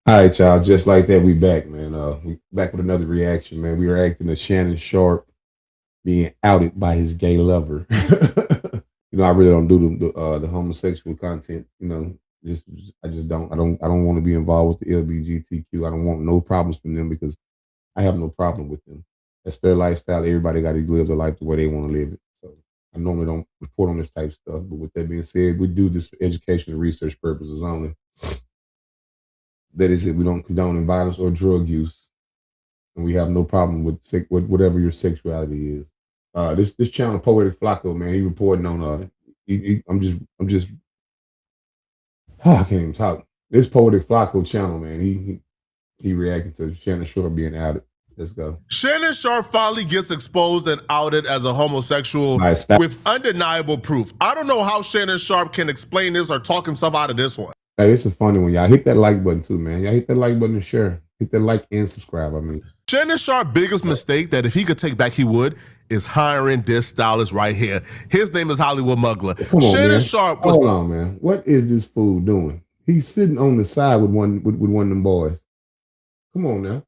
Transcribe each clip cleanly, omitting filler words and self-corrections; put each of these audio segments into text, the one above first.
All right, y'all. Just like that, we back, man. We back with another reaction, man. We reacting to Shannon Sharp being outed by his gay lover. I really don't do the homosexual content. Just I just don't. I don't want to be involved with the LGBTQ. I don't want no problems from them because I have no problem with them. That's their lifestyle. Everybody got to live their life the way they want to live it. So I normally don't report on this type of stuff. But with that being said, we do this for education and research purposes only. That is it. We don't condone violence or drug use, and we have no problem with whatever your sexuality is. This channel, Poetic Flacco, man, he reporting on I'm just I can't even talk. This Poetic Flacco channel, man, he reacting to Shannon Sharpe being outed. Let's go. Shannon Sharp finally gets exposed and outed as a homosexual with undeniable proof. I don't know how Shannon Sharp can explain this or talk himself out of this one. Hey, this is a funny one, y'all. Hit that like button too, man. Y'all hit that like button and share. Hit that like and subscribe. Shannon Sharp's biggest mistake that if he could take back, he would, is hiring this stylist right here. His name is Hollywood Muggler. Come on, Shannon Sharp was. Hold on, man. What is this fool doing? He's sitting on the side with one of them boys. Come on now.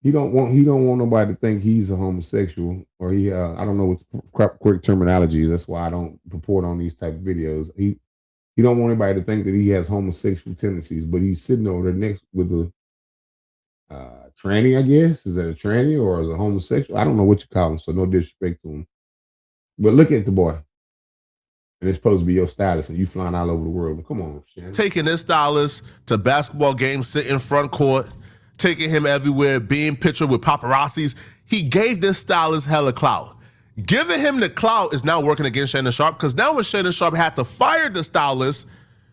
He don't want nobody to think he's a homosexual or I don't know what the quick terminology is. That's why I don't report on these type of videos. He don't want anybody to think that he has homosexual tendencies, but he's sitting over there next with a tranny, I guess. Is that a tranny or is a homosexual? I don't know what you call him, so no disrespect to him. But look at the boy. And it's supposed to be your stylist, and you flying all over the world. But come on, Shannon. Taking this stylist to basketball games, sitting front court, taking him everywhere, being pictured with paparazzis. He gave this stylist hella clout. Giving him the clout is now working against Shannon Sharpe because now when Shannon Sharpe had to fire the stylist,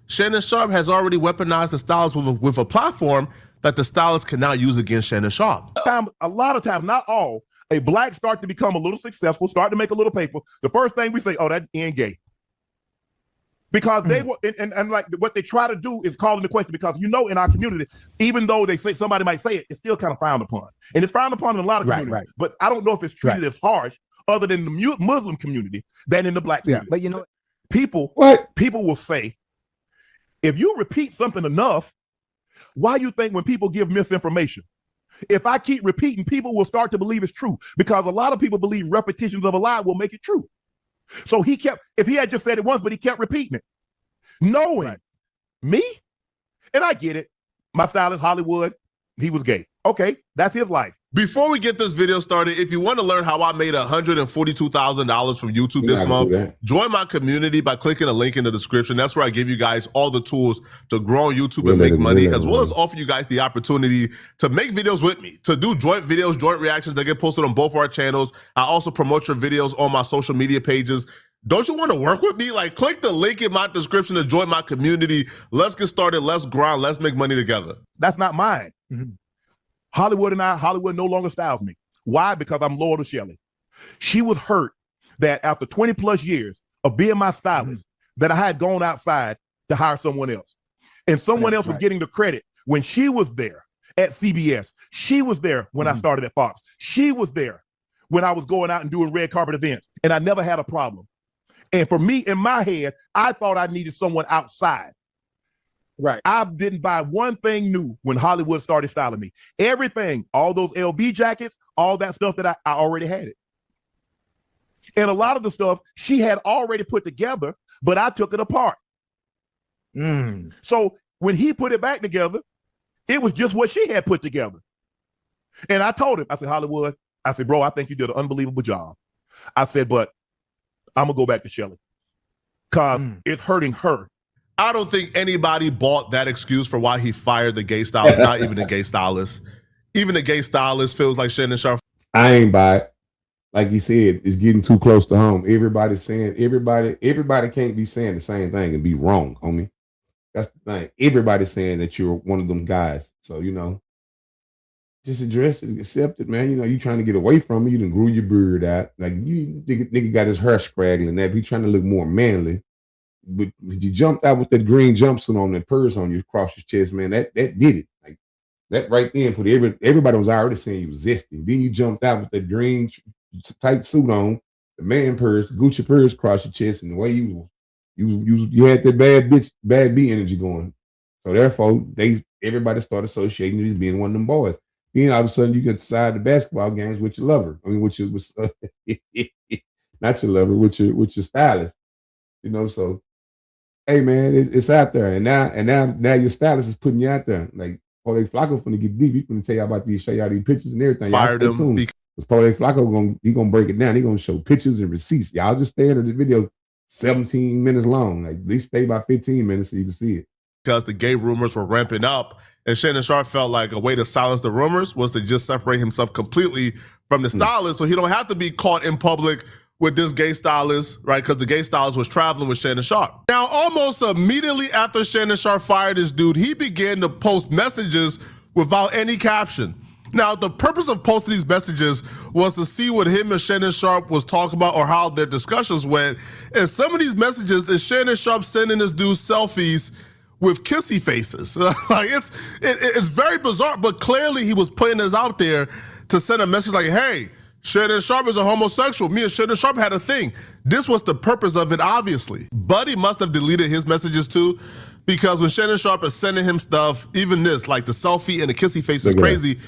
Shannon Sharpe has already weaponized the stylist with a platform that the stylist can now use against Shannon Sharpe. A lot of times, not all, a black start to become a little successful, start to make a little paper. The first thing we say, oh, that ain't gay. Because they were, and like what they try to do is call into question because in our community, even though they say somebody might say it, it's still kind of frowned upon. And it's frowned upon in a lot of communities. Right. But I don't know if it's treated as harsh other than the Muslim community than in the black community. But you know, people will say, if you repeat something enough, why you think when people give misinformation? If I keep repeating, people will start to believe it's true because a lot of people believe repetitions of a lie will make it true. So if he had just said it once, but he kept repeating it, knowing me, and I get it. My stylist, Hollywood, he was gay. Okay, that's his life. Before we get this video started, if you want to learn how I made $142,000 from YouTube this month, join my community by clicking a link in the description. That's where I give you guys all the tools to grow on YouTube and make money, as well as offer you guys the opportunity to make videos with me, to do joint videos, joint reactions that get posted on both our channels. I also promote your videos on my social media pages. Don't you want to work with me? Like, click the link in my description to join my community. Let's get started. Let's grind. Let's make money together. That's not mine. Hollywood no longer styles me. Why? Because I'm loyal to Shelly. She was hurt that after 20 plus years of being my stylist, that I had gone outside to hire someone else. And someone else was getting the credit when she was there at CBS. She was there when I started at Fox. She was there when I was going out and doing red carpet events. And I never had a problem. And for me, in my head, I thought I needed someone outside. Right. I didn't buy one thing new when Hollywood started styling me. Everything, all those LB jackets, all that stuff that I already had it. And a lot of the stuff she had already put together, but I took it apart. So when he put it back together, it was just what she had put together. And I told him, I said, Hollywood, I said, bro, I think you did an unbelievable job. I said, but I'm going to go back to Shelly because it's hurting her. I don't think anybody bought that excuse for why he fired the gay stylist, not even the gay stylist. Even the gay stylist feels like Shannon Sharpe. I ain't buy it. Like you said, it's getting too close to home. Everybody's saying, everybody can't be saying the same thing and be wrong, homie. That's the thing. Everybody's saying that you're one of them guys. So, just address it, accept it, man. You trying to get away from it. You done grew your beard out. Like, nigga got his hair scraggling that. He trying to look more manly. But you jumped out with that green jumpsuit on, that purse on you across your chest, man. That did it. Like that right then put everybody was already saying you was zesty. Then you jumped out with that green tight suit on, the man purse, Gucci purse across your chest, and the way you had that bad B energy going. So therefore, everybody started associating you as being one of them boys. Then all of a sudden, you get decide the basketball games with your lover. I mean, with your not your lover, with your stylist. You know, so hey man, it's out there, and now your stylist is putting you out there. Like Paulie Flacco finna get deep. He's finna tell you about these, show y'all these pictures and everything. Y'all stay tuned. Because Paulie Flacco gonna break it down. He gonna show pictures and receipts. Y'all just stay under the video 17 minutes long. Like at least stay about 15 minutes so you can see it. Because the gay rumors were ramping up, and Shannon Sharpe felt like a way to silence the rumors was to just separate himself completely from the stylist, so he don't have to be caught in public with this gay stylist, right? Because the gay stylist was traveling with Shannon Sharpe. Now, almost immediately after Shannon Sharpe fired this dude, he began to post messages without any caption. Now, the purpose of posting these messages was to see what him and Shannon Sharpe was talking about or how their discussions went. And some of these messages is Shannon Sharpe sending this dude selfies with kissy faces. Like it's very bizarre, but clearly he was putting this out there to send a message like, hey, Shannon Sharpe is a homosexual. Me and Shannon Sharpe had a thing. This was the purpose of it, obviously. Buddy must have deleted his messages too, because when Shannon Sharpe is sending him stuff, even this, like the selfie and the kissy face is crazy,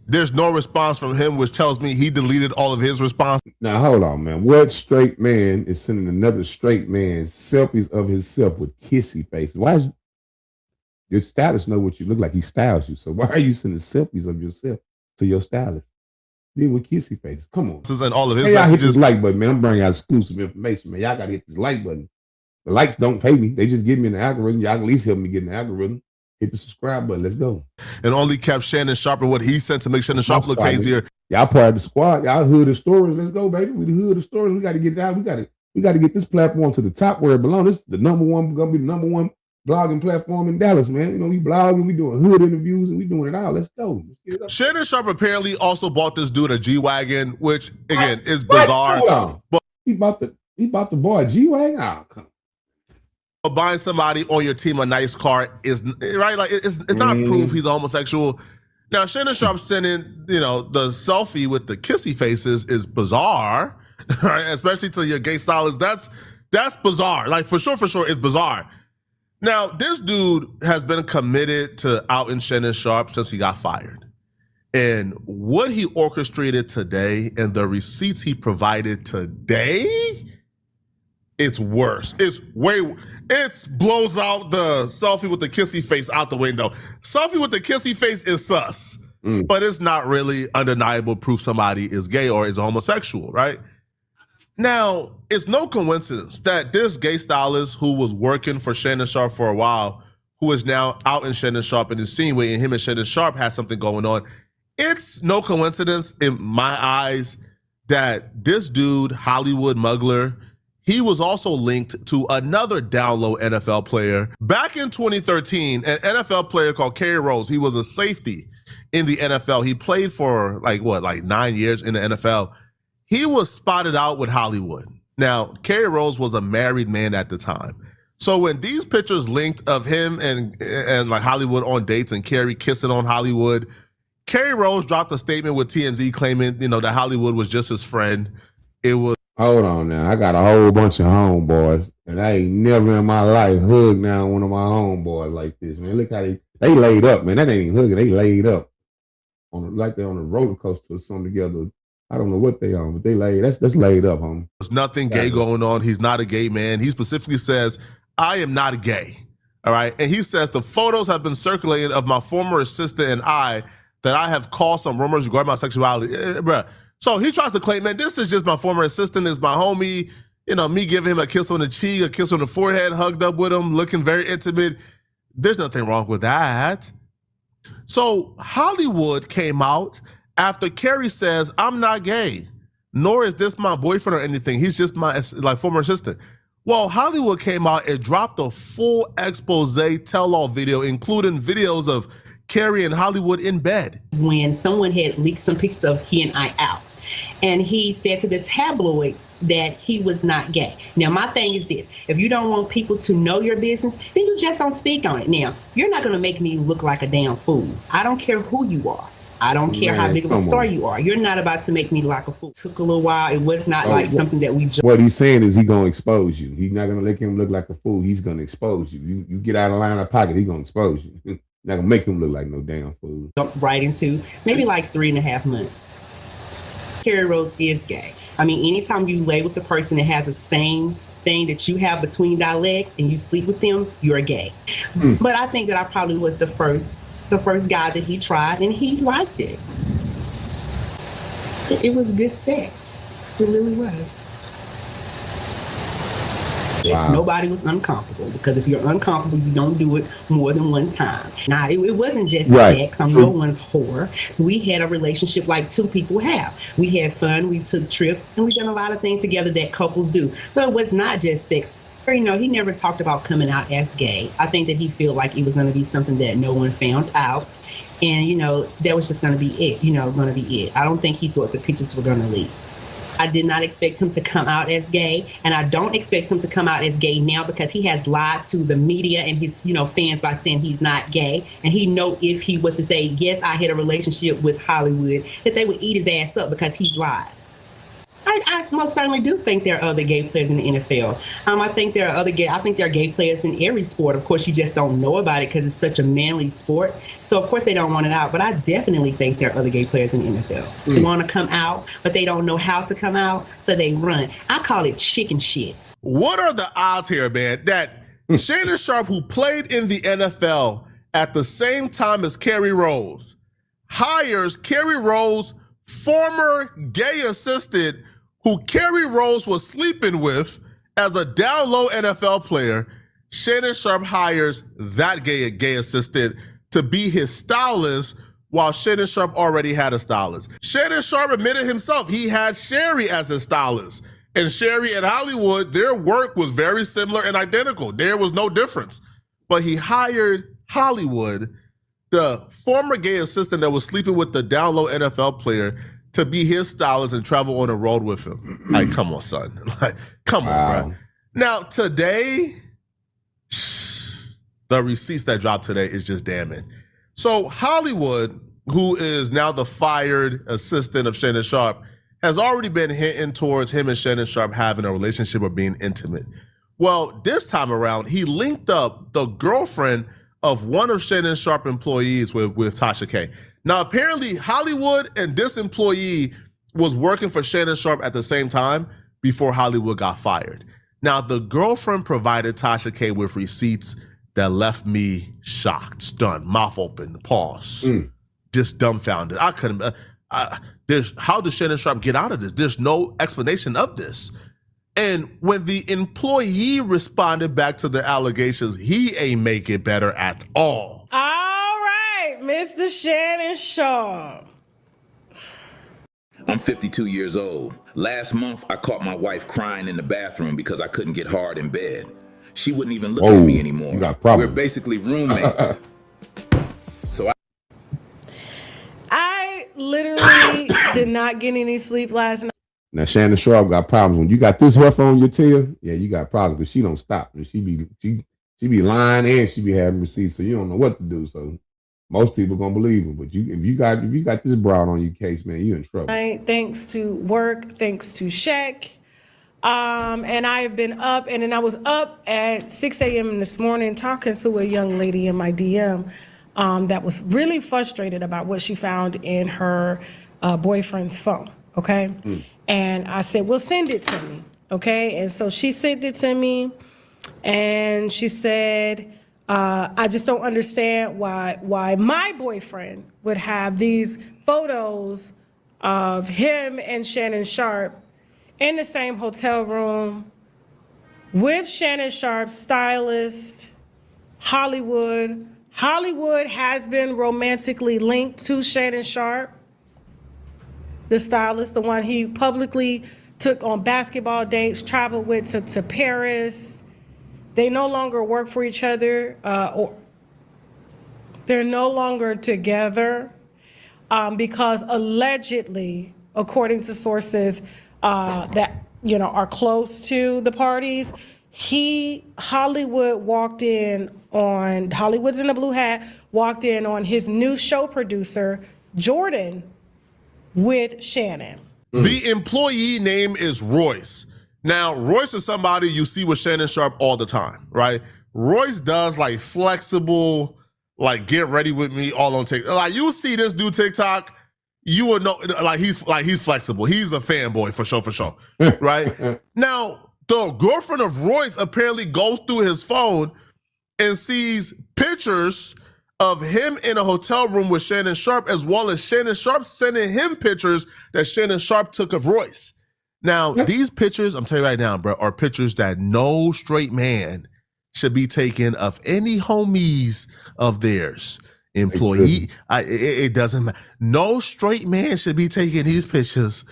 there's no response from him, which tells me he deleted all of his response. Now, hold on, man. What straight man is sending another straight man selfies of himself with kissy faces? Why is your stylist know what you look like? He styles you. So why are you sending selfies of yourself to your stylist? Then with kissy faces. Come on. This is all of his messages. Hit this like button, man. I'm bringing out exclusive information, man. Y'all got to hit this like button. The likes don't pay me. They just give me an algorithm. Y'all at least help me get an algorithm. Hit the subscribe button. Let's go. And only kept Shannon Sharpe and what he sent to make Shannon Sharpe look crazier. Y'all part of the squad. Y'all hood of stories. Let's go, baby. We the hood of stories. We got to get it out. We got to get this platform to the top where it belongs. This is the number one, gonna be the number one blogging platform in Dallas, man. You know, we blogging, we doing hood interviews, and we doing it all. Let's go. Let's get it up. Shannon Sharpe apparently also bought this dude a G-Wagon, which again is bizarre. Hold on. But he bought the boy a G-Wagon. Oh, come on. Buying somebody on your team a nice car is right. Like it's not proof he's a homosexual. Now Shannon Sharpe sending the selfie with the kissy faces is bizarre, right? Especially to your gay stylist. That's bizarre. Like for sure, it's bizarre. Now this dude has been committed to outing Shannon Sharpe since he got fired, and what he orchestrated today and the receipts he provided today, it's worse. It blows out the selfie with the kissy face out the window. Selfie with the kissy face is sus, but it's not really undeniable proof somebody is gay or is a homosexual, right? Now, it's no coincidence that this gay stylist who was working for Shannon Sharpe for a while, who is now out in Shannon Sharpe and insinuating him and Shannon Sharpe had something going on. It's no coincidence in my eyes that this dude, Hollywood Muggler, he was also linked to another down low NFL player. Back in 2013, an NFL player called Kerry Rose, he was a safety in the NFL. He played for like 9 years in the NFL. He was spotted out with Hollywood. Now, Kerry Rose was a married man at the time. So when these pictures linked of him and like Hollywood on dates and Kerry kissing on Hollywood, Kerry Rose dropped a statement with TMZ claiming, that Hollywood was just his friend. It was. Hold on now. I got a whole bunch of homeboys, and I ain't never in my life hugged down one of my homeboys like this, man. Look how they laid up, man. That ain't even hugging. They laid up like they're on a roller coaster or something together. I don't know what they on, but they laid. That's laid up, homie. There's nothing gay going on. He's not a gay man. He specifically says, "I am not gay." All right, and he says the photos have been circulating of my former assistant and I that I have caused some rumors regarding my sexuality, bruh. So he tries to claim, man, this is just my former assistant, is my homie, me giving him a kiss on the cheek, a kiss on the forehead, hugged up with him, looking very intimate. There's nothing wrong with that. So Hollywood came out after Kerry says, I'm not gay, nor is this my boyfriend or anything. He's just my former assistant. Well, Hollywood came out and dropped a full expose tell-all video, including videos of Kerry and Hollywood in bed. When someone had leaked some pictures of he and I out, and he said to the tabloid that he was not gay. Now, my thing is this: if you don't want people to know your business, then you just don't speak on it. Now, you're not going to make me look like a damn fool. I don't care who you are. I don't care how big of a star you are. You're not about to make me like a fool. It took a little while. It was not like something that we just... What he's saying is he's going to expose you. He's not going to let him look like a fool. He's going to expose you. You get out of line of pocket, he's going to expose you. Not going to make him look like no damn fool. Jump right into maybe like 3.5 months. Kerry Rose is gay. I mean, anytime you lay with the person that has the same thing that you have between thy legs and you sleep with them, you're gay. But I think that I probably was the first guy that he tried, and he liked it. It was good sex. It really was. Wow. Nobody was uncomfortable, because if you're uncomfortable, you don't do it more than one time. Now, it wasn't just sex. I'm no one's whore. So we had a relationship like two people have. We had fun, we took trips, and we done a lot of things together that couples do. So it was not just sex. You know, he never talked about coming out as gay. I think that he felt like it was going to be something that no one found out. And, you know, that was just going to be it, I don't think he thought the pictures were going to leak. I did not expect him to come out as gay, and I don't expect him to come out as gay now, because he has lied to the media and his, fans by saying he's not gay. And he know if he was to say, yes, I had a relationship with Hollywood, that they would eat his ass up, because he's lied. I most certainly do think there are other gay players in the NFL. I think there are gay players in every sport. Of course, you just don't know about it because it's such a manly sport. So, of course, they don't want it out. But I definitely think there are other gay players in the NFL. They want to come out, but they don't know how to come out, so they run. I call it chicken shit. What are the odds here, man, that Shannon Sharpe, who played in the NFL at the same time as Kerry Rose, hires Kerry Rose's former gay assistant, who Kerry Rose was sleeping with as a down low NFL player? Shannon Sharpe hires that gay assistant to be his stylist, while Shannon Sharpe already had a stylist. Shannon Sharpe admitted himself he had Sherry as his stylist. And Sherry and Hollywood, their work was very similar and identical. There was no difference. But he hired Hollywood, the former gay assistant that was sleeping with the down low NFL player, to be his stylist and travel on the road with him. Like, come on, son. Like, come on, bro. Now, today, the receipts that dropped today is just damning. So Hollywood, who is now the fired assistant of Shannon Sharpe, has already been hinting towards him and Shannon Sharpe having a relationship or being intimate. Well, this time around, he linked up the girlfriend of one of Shannon Sharpe employees with Tasha K. Now, apparently, Hollywood and this employee was working for Shannon Sharpe at the same time before Hollywood got fired. Now, the girlfriend provided Tasha K with receipts that left me shocked, stunned, mouth open, pause, just dumbfounded. I couldn't. How does Shannon Sharpe get out of this? There's no explanation of this. And when the employee responded back to the allegations, he ain't make it better at all. All right, Mr. Shannon Sharpe. I'm 52 years old. Last month, I caught my wife crying in the bathroom because I couldn't get hard in bed. She wouldn't even look at me anymore. You got problems. We're basically roommates. So I literally did not get any sleep last night. Now, Shannon Sharpe got problems. When you got this rough on your tail, yeah, you got problems, because she don't stop. She be lying, and she be having receipts, so you don't know what to do. So most people gonna believe her. But if you got this broad on your case, man, you in trouble. Thanks to work, thanks to Shaq. And I have been up, and then I was up at 6 a.m. this morning talking to a young lady in my DM that was really frustrated about what she found in her boyfriend's phone, okay? And I said, well, send it to me, okay? And so she sent it to me, and she said, I just don't understand why my boyfriend would have these photos of him and Shannon Sharpe in the same hotel room with Shannon Sharpe's stylist, Hollywood. Hollywood has been romantically linked to Shannon Sharpe, the stylist, the one he publicly took on basketball dates, traveled with to Paris. They no longer work for each other, or they're no longer together because allegedly, according to sources that are close to the parties, Hollywood's in the blue hat, walked in on his new show producer Jordan with Shannon. The employee name is Royce. Now, Royce is somebody you see with Shannon Sharp all the time, right? Royce does like flexible, like get ready with me all on TikTok. Like you see this dude TikTok, you would know he's flexible. He's a fanboy for sure, right? Now, the girlfriend of Royce apparently goes through his phone and sees pictures of him in a hotel room with Shannon Sharp, as well as Shannon Sharp sending him pictures that Shannon Sharp took of Royce. Now, these pictures, I'm telling you right now, bro, are pictures that no straight man should be taking of any homies of theirs. Employee, it doesn't matter. No straight man should be taking these pictures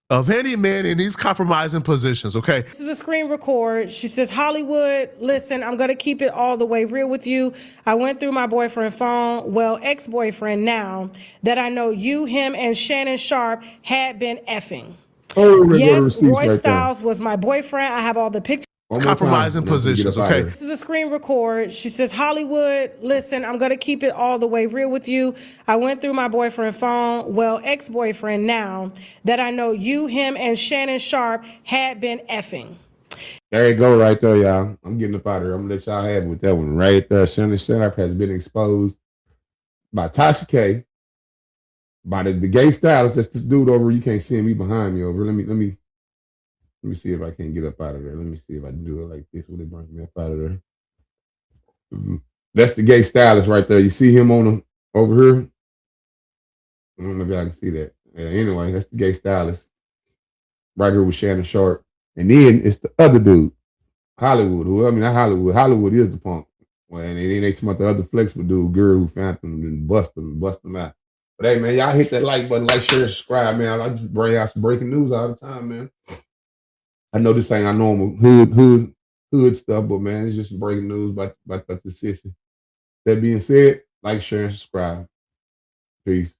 of any man in these compromising positions, okay? This is a screen record. She says, Hollywood, listen, I'm going to keep it all the way real with you. I went through my boyfriend's phone, well, ex-boyfriend now, that I know you, him, and Shannon Sharp had been effing. Yes, Roy Styles was my boyfriend. I have all the pictures. Compromising positions, okay? This is a screen record. She says, Hollywood, listen, I'm going to keep it all the way real with you. I went through my boyfriend's phone, well, ex-boyfriend now, that I know you, him, and Shannon Sharp had been effing. There you go right there, y'all. I'm getting up out of here. I'm going to let y'all have it with that one right there. Shannon Sharp has been exposed by Tasha K, by the gay stylist. That's this dude over. You can't see him. He behind me over. Let me see if I can get up out of there. Let me see if I can do it like this. Will it bring me up out of there? That's the gay stylist right there. You see him on him over here? I don't know if y'all can see that. Yeah, anyway, that's the gay stylist. Right here with Shannon Sharp. And then it's the other dude, Hollywood. Not Hollywood. Hollywood is the punk. Well, and then they talking about the other flexible dude, girl who found them and bust them out. But hey, man, y'all hit that like button, like, share, subscribe, man. I just bring out some breaking news all the time, man. I know this ain't our normal hood stuff, but man, it's just breaking news about the sissy. That being said, like, share, and subscribe. Peace.